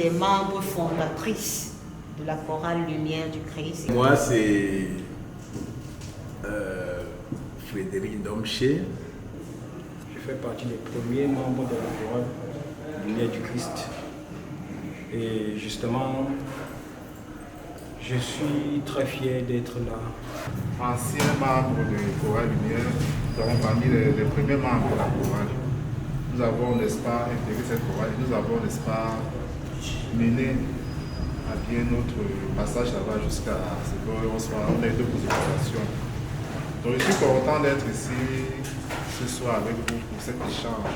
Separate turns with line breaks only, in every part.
des membres fondatrices de la chorale Lumière du Christ.
Moi, c'est Frédéric Domché.
Je fais partie des premiers membres de la chorale Lumière du Christ. Et justement, je suis très fier d'être là.
Ancien membre de Chorale Lumière, nous avons parmi les premiers membres de la chorale. Nous avons, n'est-ce pas, intégré cette chorale et nous avons, n'est-ce pas, mené à bien notre passage là-bas jusqu'à ce qu'on ait deux positions. Donc je suis content d'être ici ce soir avec vous pour cet échange.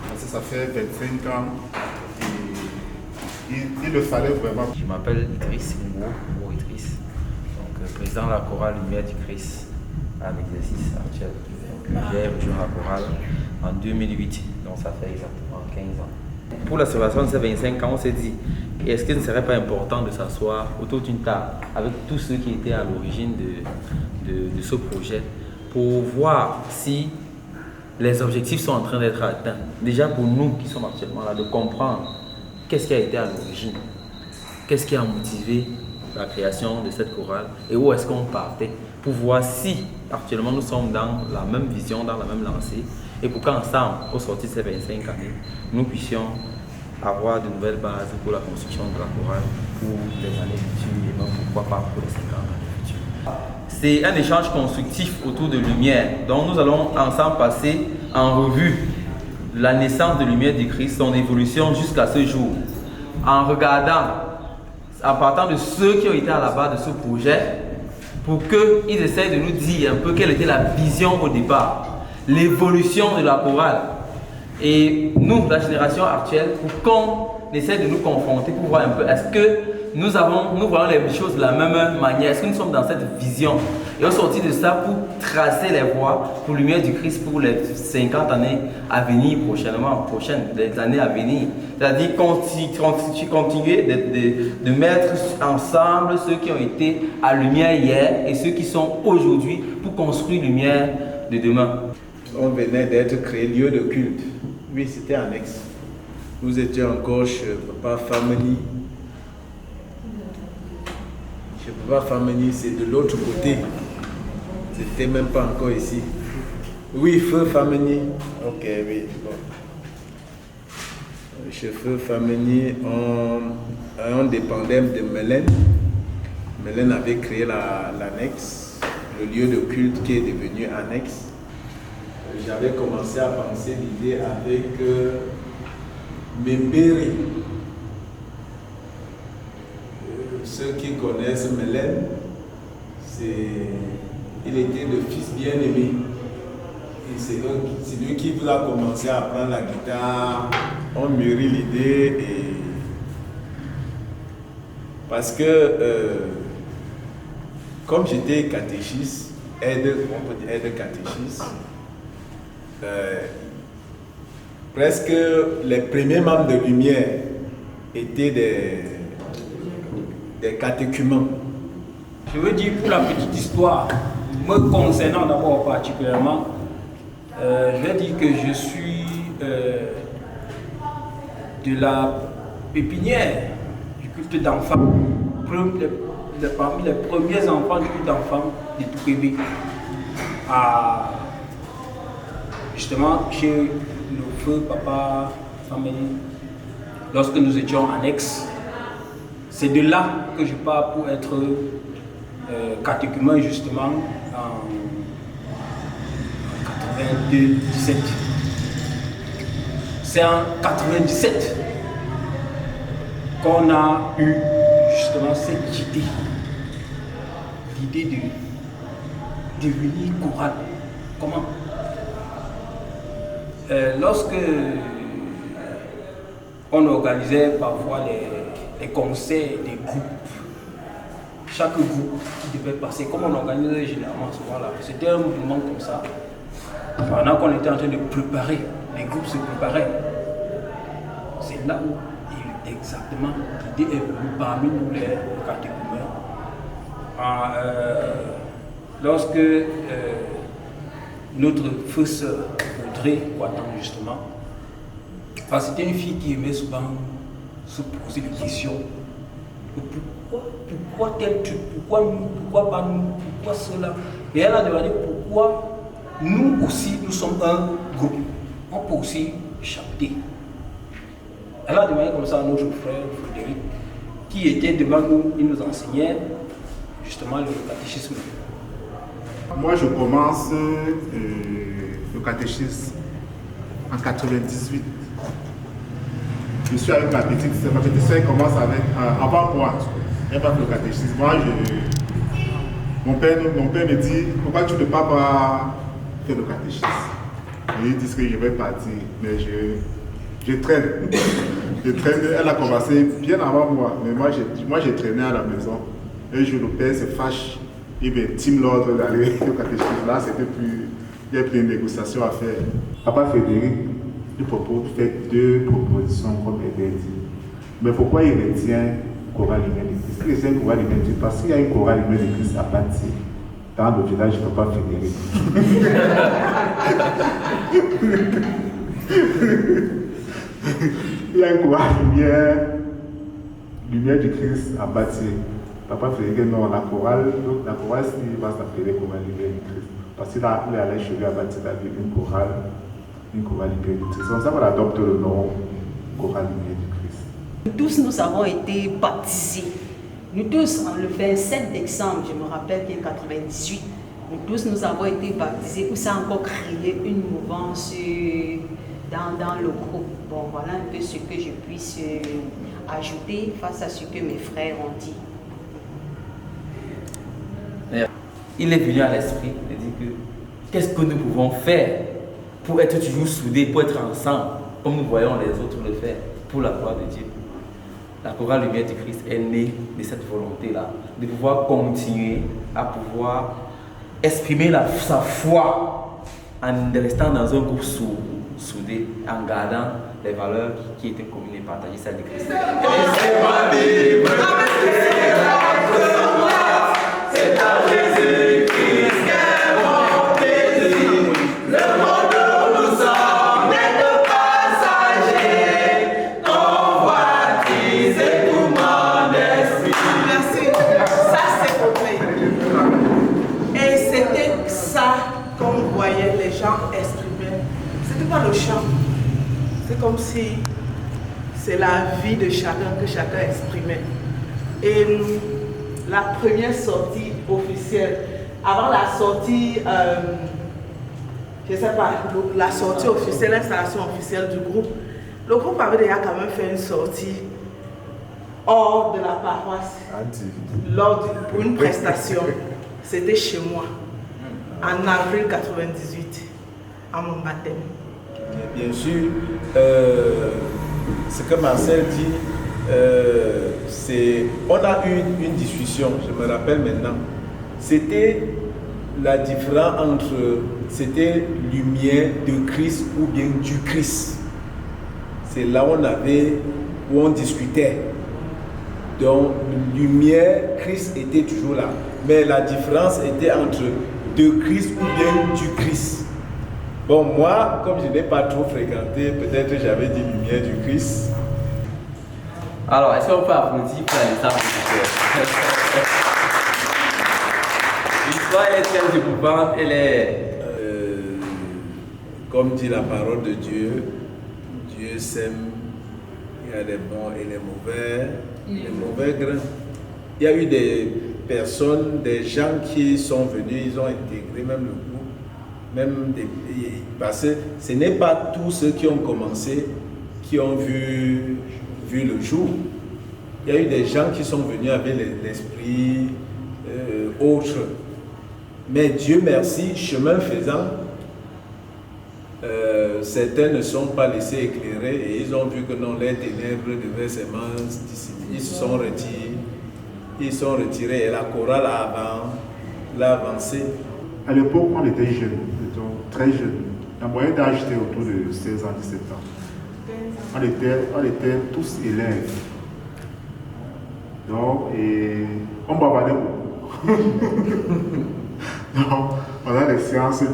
Parce que ça fait 25 ans et il le fallait vraiment.
Je m'appelle Idriss Ngo Idriss, donc président de la chorale Lumière du Christ à l'exercice actuel. J'ai rejoint la chorale en 2008, donc ça fait exactement 15 ans. Pour la célébration de ces 25 ans, on s'est dit, est-ce qu'il ne serait pas important de s'asseoir autour d'une table avec tous ceux qui étaient à l'origine de ce projet pour voir si les objectifs sont en train d'être atteints. Déjà pour nous qui sommes actuellement là, de comprendre qu'est-ce qui a été à l'origine, qu'est-ce qui a motivé la création de cette chorale et où est-ce qu'on partait pour voir si actuellement nous sommes dans la même vision, dans la même lancée et pour qu'ensemble, au sortir de ces 25 années, nous puissions avoir de nouvelles bases pour la construction de la chorale pour les années futures et même pourquoi pas pour les 50 années futures. C'est un échange constructif autour de Lumière, donc nous allons ensemble passer en revue la naissance de Lumière du Christ, son évolution jusqu'à ce jour, en regardant, en partant de ceux qui ont été à la base de ce projet, pour qu'ils essayent de nous dire un peu quelle était la vision au départ, l'évolution de la chorale. Et nous, la génération actuelle, pour qu'on essaie de nous confronter, pour voir un peu, est-ce que nous voyons les choses de la même manière, est-ce que nous sommes dans cette vision? Et au sortir de ça, pour tracer les voies pour Lumière du Christ pour les 50 années à venir, les années à venir. C'est-à-dire continuer de mettre ensemble ceux qui ont été à Lumière hier et ceux qui sont aujourd'hui pour construire Lumière de demain.
On venait d'être créé lieu de culte. Oui, c'était annexe. Nous étions encore chez Papa Fameni. Chez Papa Fameni, c'est de l'autre côté. C'était même pas encore ici. Oui, Feu Fameni. Ok, oui. Bon. Chez Feu Fameni, on dépendait de Mélène. Mélène avait créé l'annexe, le lieu de culte qui est devenu annexe. J'avais commencé à penser l'idée avec Memberi. Ceux qui connaissent Mélène, il était le fils bien-aimé. Et c'est lui qui vous a commencé à apprendre la guitare. On mûrit l'idée parce que comme j'étais catéchiste, on peut dire aide catéchiste, presque les premiers membres de Lumière étaient des catéchumens.
Je veux dire pour la petite histoire, me concernant d'abord particulièrement, je vais dire que je suis de la pépinière du culte d'enfants, parmi les premiers enfants du culte d'enfants de tout bébé. Justement chez le feu Papa Fameni, lorsque nous étions annexes. C'est de là que je pars pour être catéchumen justement en 97. C'est en 97 qu'on a eu justement cette idée, l'idée de devenir chorale. Comment? Lorsque on organisait parfois les concerts des groupes, chaque groupe qui devait passer, comme on organisait généralement souvent là, c'était un mouvement comme ça. Pendant qu'on était en train de préparer, les groupes se préparaient. C'est là où exactement l'idée est venue parmi nous les catéchumens. Lorsque notre feu sœur Audrey Ouattan justement, c'était une fille qui aimait souvent se poser des questions. Pourquoi tel truc? Pourquoi nous? Pourquoi pas nous? Pourquoi cela? Et elle a demandé pourquoi nous aussi, nous sommes un groupe. On peut aussi chanter. Elle a demandé comme ça à notre frère Frédéric, qui était devant nous, il nous enseignait justement le catéchisme.
Moi, je commence le catéchisme en 98. Je suis avec ma petite sœur. Ma petite sœur commence avant moi. Elle va faire le catéchisme. Moi, mon père me dit, pourquoi tu ne peux pas faire le catéchisme? Et ils disent que je vais partir, mais je traîne. Je traîne. Elle a commencé bien avant moi, mais moi j'ai traîné à la maison. Un jour, le père se fâche. Il m'intime l'ordre d'aller au catéchisme. Là, c'était plus. Il y a plus de négociations à faire. Papa Frédéric, il fait 2 propositions comme elle a dit. Mais pourquoi il retient chorale humaine de Christ? Il retient chorale humaine de Christ parce qu'il y a une chorale humaine de Christ à Bâti, dans le village de Papa Frédéric. Il y a une chorale lumière du Christ à Bâti. Papa Frédéric, non, la chorale, il va s'appeler chorale lumière du Christ. Parce qu'il est allé chez lui à Bâti, il a vu une chorale lumière du Christ. C'est comme ça qu'on adopte le nom chorale lumière du Christ.
Nous tous, nous avons été baptisés. Nous tous, le 27 décembre, je me rappelle qu'il y a 98, nous tous, nous avons été baptisés, où ça a encore créé une mouvance dans le groupe. Bon, voilà un peu ce que je puisse ajouter face à ce que mes frères ont dit.
Il est venu à l'esprit de dire que qu'est-ce que nous pouvons faire pour être toujours soudés, pour être ensemble, comme nous voyons les autres le faire, pour la gloire de Dieu. La chorale Lumière du Christ est née de cette volonté-là, de pouvoir continuer à pouvoir exprimer sa foi en restant dans un groupe soudé, en gardant les valeurs qui étaient communes et partagées, celles de Christ. C'est à Jésus-Christ qu'est mon désir. Le monde où nous sommes n'est que passager, convoitise et tout mon esprit.
Merci. Ça, c'est complet. Et c'était ça qu'on voyait les gens exprimer. C'était pas le chant. C'est comme si c'est la vie de chacun que chacun exprimait. Et la première sortie officielle, avant la sortie, je ne sais pas, la sortie officielle, l'installation officielle du groupe, le groupe avait déjà quand même fait une sortie hors de la paroisse pour une prestation. C'était chez moi, en avril 98, à mon baptême.
Bien sûr, ce que Marcel dit, on a eu une discussion, je me rappelle maintenant. C'était la différence entre, c'était lumière de Christ ou bien du Christ. C'est là où on discutait. Donc, lumière, Christ était toujours là. Mais la différence était entre de Christ ou bien du Christ. Bon, moi, comme je n'ai pas trop fréquenté, peut-être j'avais dit lumière du Christ.
Alors, est-ce qu'on peut applaudir pour l'exemple de l'histoire est très émouvante, elle est...
Comme dit la parole de Dieu, Dieu sème, il y a les bons et les mauvais grains. Il y a eu des personnes, des gens qui sont venus, ils ont intégré même le groupe, parce que ce n'est pas tous ceux qui ont commencé qui ont vu le jour. Il y a eu des gens qui sont venus avec l'esprit autre. Mais Dieu merci, chemin faisant, certains ne sont pas laissés éclairer et ils ont vu que non, les ténèbres devaient s'émanciper. Ils se sont retirés. Ils sont retirés et la chorale l'a avancé.
À l'époque, on était jeunes, très jeunes. La moyenne d'âge était autour de 16 ans, 17 ans. On était tous élèves. Donc, on bavardait beaucoup. Donc, pendant les séances de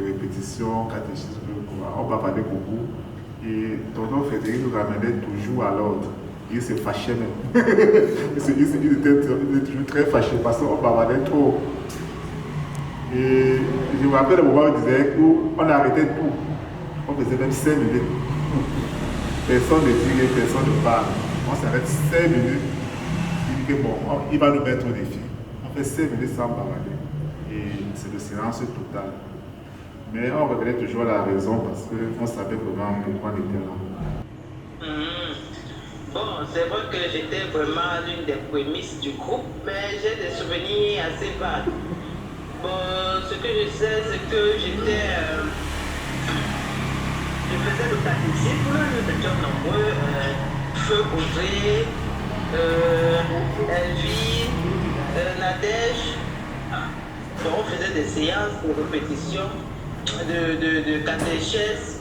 répétition, catéchisme, on bavardait beaucoup. Et tonton Frédéric nous ramenait toujours à l'ordre. Il se fâchait même. il était toujours très fâché parce qu'on bavardait trop. Et je me rappelle le moment où il disait qu'on arrêtait tout. On faisait même 5 minutes. Personne ne dit, personne ne parle. On s'arrête 5 minutes. Il dit que bon, il va nous mettre au défi. On fait 5 minutes sans bavarder. Et c'est le silence total. Mais on revenait toujours à la raison parce qu'on savait vraiment pourquoi on était là.
Bon, c'est vrai que j'étais vraiment l'une des prémices du groupe, mais j'ai des souvenirs assez vagues. Bon, ce que je sais, c'est que j'étais. Je faisais le catéchisme, nous étions nombreux. Feu Audrey, Elvie, Nadège. Donc, on faisait des séances de répétition, de catéchèse.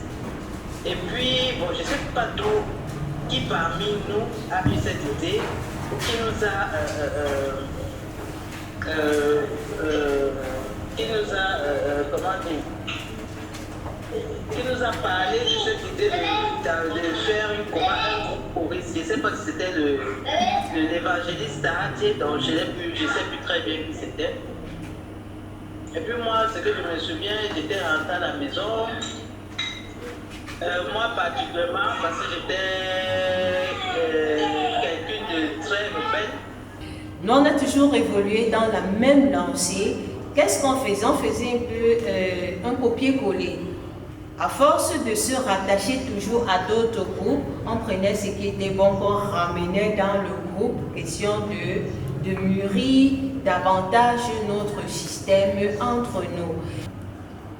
Et puis, bon, je ne sais pas trop qui parmi nous a eu cette idée, qui nous a, comment dire, qui nous a parlé de cette idée de faire un groupe choriste. Je ne sais pas si c'était l'évangéliste Taratier, donc je ne sais plus très bien qui c'était. Et puis moi, ce que je me souviens, j'étais rentré à la maison. Moi particulièrement, parce que j'étais quelqu'un de très rebelle.
Nous, on a toujours évolué dans la même lancée. Qu'est-ce qu'on faisait? On faisait un peu un copier-coller. À force de se rattacher toujours à d'autres groupes, on prenait ce qui était bon qu'on ramenait dans le groupe, question de mûrir davantage notre système entre nous.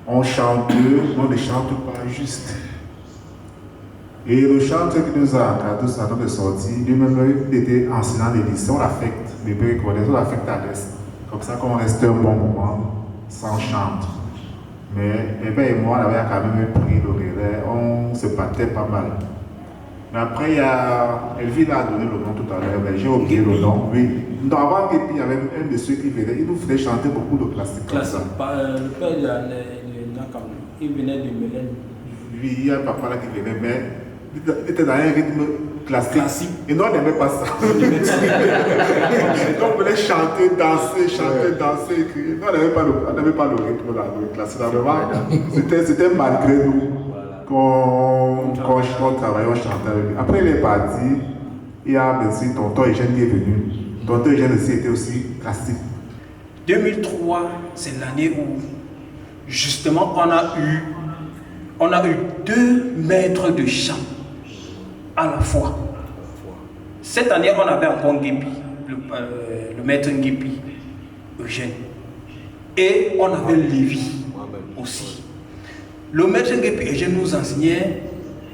On chante, on ne chante pas juste. Et le chanteur qui nous a encadrés à notre sortie, lui-même était enseignant de lycée, on l'affecte, les bébés on l'affecte à l'est. Comme ça, quand on restait un bon moment sans chanter. Mais Eba et moi, on avait quand même pris le relais, on se battait pas mal. Mais après, Elvie a donné le nom tout à l'heure, mais j'ai oublié le nom. Oui. Donc, avant Képi, il y avait un de ceux qui venait, il nous faisait chanter beaucoup de classiques.
Classique. Le père de Nakam, il venait de Mélène.
Lui, il y a un papa là qui venait, mais il était dans un rythme classique. Et nous, on n'aimait pas ça. Donc, on voulait chanter, danser, crier. Nous, on n'aimait pas le rythme là, le classique. C'était malgré nous qu'on travaillait, on chantait avec lui. Après, il est parti. Il y a bien sûr tonton Eugène qui est venu. Tonton Eugène aussi était aussi classique.
2003, c'est l'année où, justement, on a eu 2 maîtres de chant à la fois. Cette année, on avait encore Nguépi, le maître Nguépi, Eugène. Et on avait Lévi aussi. Le maître Nguépi Eugène nous enseignait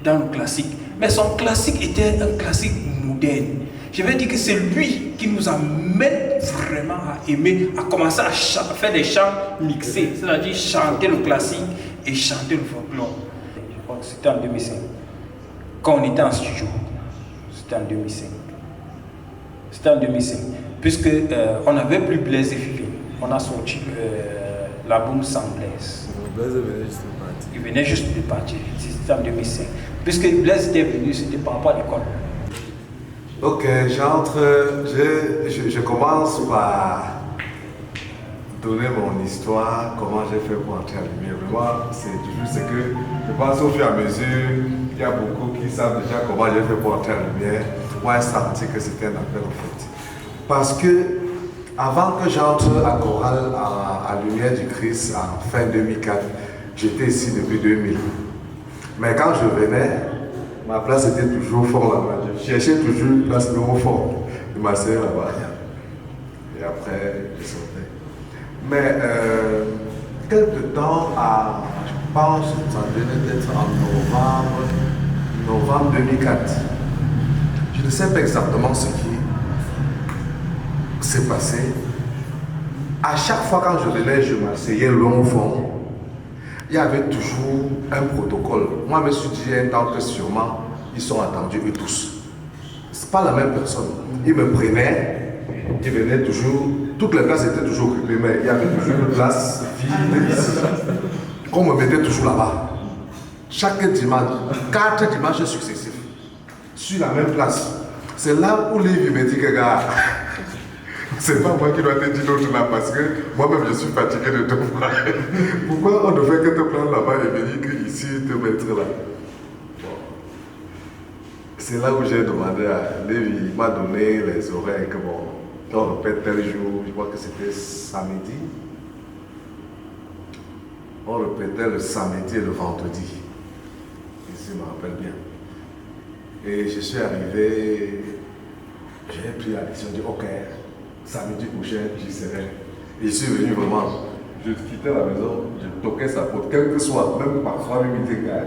dans le classique. Mais son classique était un classique moderne. Je vais dire que c'est lui qui nous amène vraiment à aimer, à commencer à faire des chants mixés. C'est-à-dire chanter le classique et chanter le folklore. Je crois que c'était en 2005. Quand on était en studio, c'était en 2005. C'était en 2005. Puisque on n'avait plus Blaise et Fifi. On a sorti la boum sans Blaise.
Blaise venait juste de partir.
Il venait juste de partir. C'était en 2005. Puisque Blaise était venu, c'était par rapport à l'école.
Ok, j'entre, je commence par donner mon histoire, comment j'ai fait pour entrer à la lumière. Moi, c'est toujours ce que je pense au fur et à mesure, il y a beaucoup qui savent déjà comment j'ai fait pour entrer à la lumière. Moi, j'ai senti que c'était un appel en fait. Parce que avant que j'entre à Chorale à Lumière du Christ en fin 2004, j'étais ici depuis 2000. Mais quand je venais, ma place était toujours fort là-bas. Je cherchais toujours une place au fond de ma soeur là-bas. Et après, je sortais. Mais quelque temps, je pense que ça devait être en novembre 2004. Je ne sais pas exactement ce qui s'est passé. À chaque fois quand je venais, je m'asseyais long au fond. Il y avait toujours un protocole. Moi, je me suis dit un temps que sûrement, ils sont attendus eux tous. Ce n'est pas la même personne. Ils me prenaient, ils venaient toujours, toutes les places étaient toujours occupées, mais il y avait toujours une place vide. On me mettait toujours là-bas. chaque dimanche, 4 dimanches successifs, sur la même place. C'est là où Lévi me dit que gars, c'est pas moi qui dois te dire l'autre là parce que moi-même je suis fatigué de te voir. Pourquoi on ne fait que te prendre là-bas et venir ici te mettre là? Bon. C'est là où j'ai demandé à Lévi, il m'a donné les horaires que bon, on répète tel jour, je crois que c'était samedi. On répétait le samedi et le vendredi. Ici, je me rappelle bien. Et je suis arrivé, j'ai pris la décision de dire ok, samedi prochain, j'y serai. Et je suis venu vraiment, je quittais la maison, je toquais sa porte, quel que soit, même parfois, même il était gars,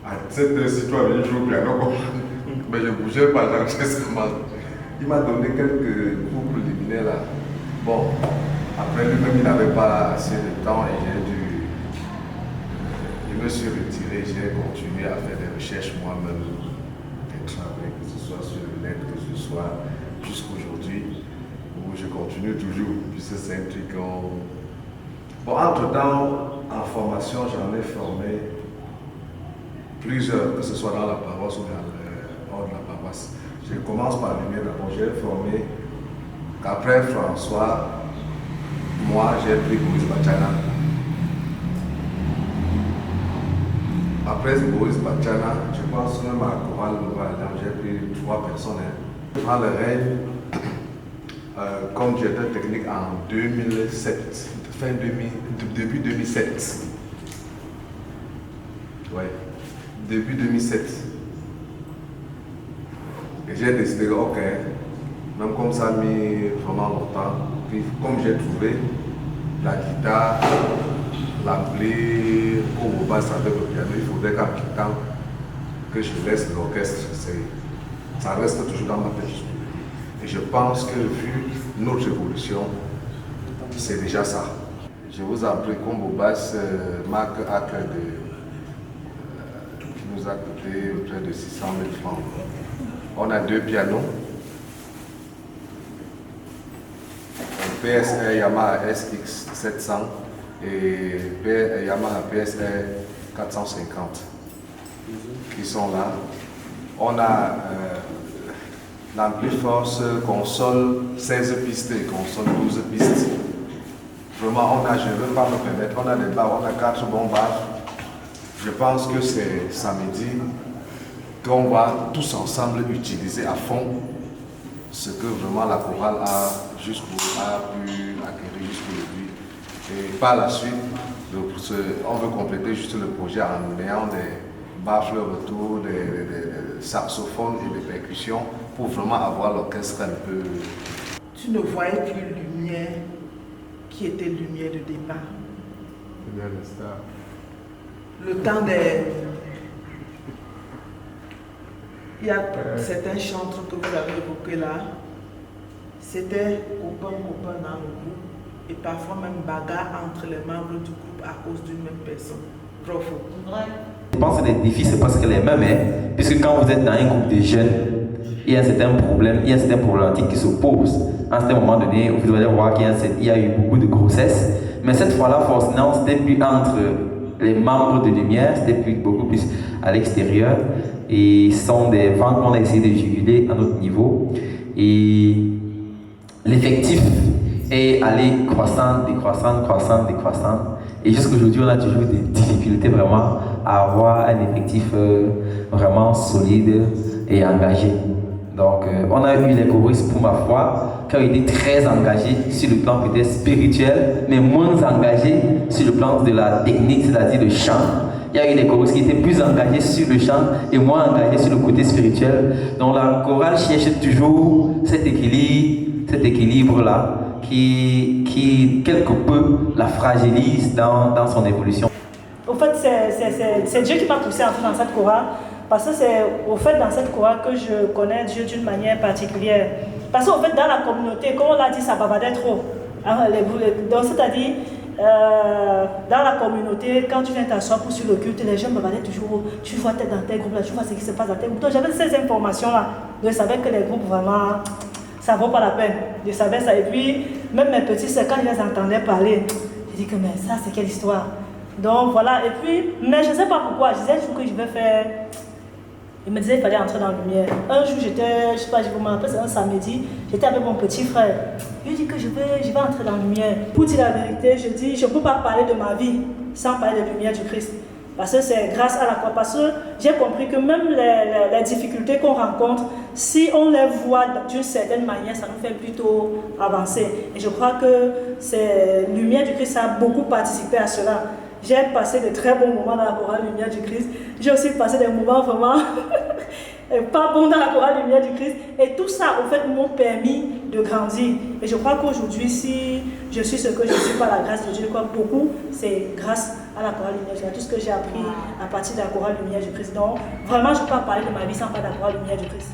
à cette heure-ci, toi, venir jouer au piano, mais je ne bougeais pas, j'arrêtais seulement. Il m'a donné quelques cours préliminaires là. Bon, après lui-même, il n'avait pas assez de temps et j'ai dû. Je me suis retiré, j'ai continué à faire des recherches moi-même, des travaux, que ce soit sur le net, que ce soit jusqu'aujourd'hui, où je continue toujours, puisque c'est un truc qu'on... Bon, entre-temps, en formation, j'en ai formé plusieurs, que ce soit dans la paroisse ou hors de la paroisse. Je commence par le mien d'abord, j'ai formé, qu'après François, moi j'ai pris Boris Bachana. Après Boris Bachana, je pense même à Chorale Nouvelle, j'ai pris 3 personnes. Je prends le règne comme directeur technique en 2007, début 2007. Ouais, début 2007. Et j'ai décidé, ok, même comme ça a mis vraiment longtemps, puis comme j'ai trouvé la guitare, l'ampli, au basse avec le piano, il faudrait qu'en quittant, que je laisse l'orchestre. Ça reste toujours dans ma tête. Et je pense que vu notre évolution, c'est déjà ça. Je vous en prie, Combo Bass, Marc Acre qui nous a coûté près de 600 000 francs. On a 2 pianos. Un PSR Yamaha SX 700 et Yamaha PSR 450 qui sont là. On a l'ampli force console 16 pistes et console 12 pistes. Vraiment, je ne veux pas me permettre, on a des barres, on a 4 bombards. Je pense que c'est samedi qu'on va tous ensemble utiliser à fond ce que vraiment la chorale a pu acquérir jusqu'aujourd'hui. Et par la suite, on veut compléter juste le projet en ayant des baffles retour, des saxophones et des percussions pour vraiment avoir l'orchestre un peu...
Tu ne voyais plus lumière qui était lumière de départ. Le temps des... Il y a certains chantres que vous avez évoqués là, c'était copain dans le groupe et parfois même bagarre entre les membres du groupe à cause d'une même personne. Profo.
Je pense que les défis, c'est presque les mêmes, hein? Puisque quand vous êtes dans un groupe de jeunes, il y a un certain problème, il y a un certain problématique qui se pose. À un certain moment donné, vous allez voir qu'il y a eu beaucoup de grossesse, mais cette fois-là, forcément, c'était plus entre les membres de Lumière, c'était beaucoup plus à l'extérieur. Et ce sont des ventes qu'on a essayé de juguler à notre niveau. Et l'effectif est allé croissant. Et jusqu'aujourd'hui, on a toujours des difficultés vraiment à avoir un effectif vraiment solide et engagé. Donc, on a eu les choristes, pour ma foi, qui ont été très engagés sur le plan peut-être spirituel, mais moins engagés sur le plan de la technique, c'est-à-dire le chant. Il y a eu les choristes qui étaient plus engagés sur le chant et moins engagés sur le côté spirituel. Donc, la chorale cherche toujours cet équilibre-là qui, quelque peu, la fragilise dans son évolution.
Au fait, c'est Dieu qui m'a poussé à entrer dans cette chorale. Parce que c'est au fait dans cette chorale que je connais Dieu d'une manière particulière. Parce qu'au fait dans la communauté, comme on l'a dit, ça bavardait trop. Donc c'est-à-dire, dans la communauté, quand tu viens t'asseoir pour suivre le culte, les gens bavardaient toujours. Tu vois tête dans tel groupe là, tu vois ce qui se passe dans tel groupe. Donc j'avais ces informations-là. Donc je savais que les groupes vraiment, ça ne vaut pas la peine. Je savais ça. Et puis, même mes petits, quand je les entendais parler, je dis que mais ça c'est quelle histoire. Donc voilà, et puis, mais je ne sais pas pourquoi, je disais toujours que je vais faire. Il me disait qu'il fallait entrer dans la lumière. Un jour, j'étais, je ne sais pas, je me rappelle, c'est un samedi, j'étais avec mon petit frère. Je lui ai dit que je vais entrer dans la lumière. Pour dire la vérité, je dis, je ne peux pas parler de ma vie sans parler de la lumière du Christ. Parce que c'est grâce à la croix. Parce que j'ai compris que même les difficultés qu'on rencontre, si on les voit d'une certaine manière, ça nous fait plutôt avancer. Et je crois que la lumière du Christ a beaucoup participé à cela. J'ai passé de très bons moments dans la chorale Lumière du Christ. J'ai aussi passé des moments vraiment pas bons dans la chorale Lumière du Christ. Et tout ça, en fait, m'ont permis de grandir. Et je crois qu'aujourd'hui, si je suis ce que je suis par la grâce de Dieu, je crois que beaucoup, c'est grâce à la chorale Lumière du Christ. Tout ce que j'ai appris à partir de la chorale Lumière du Christ. Donc, vraiment, je ne peux pas parler de ma vie sans parler de la chorale Lumière du Christ.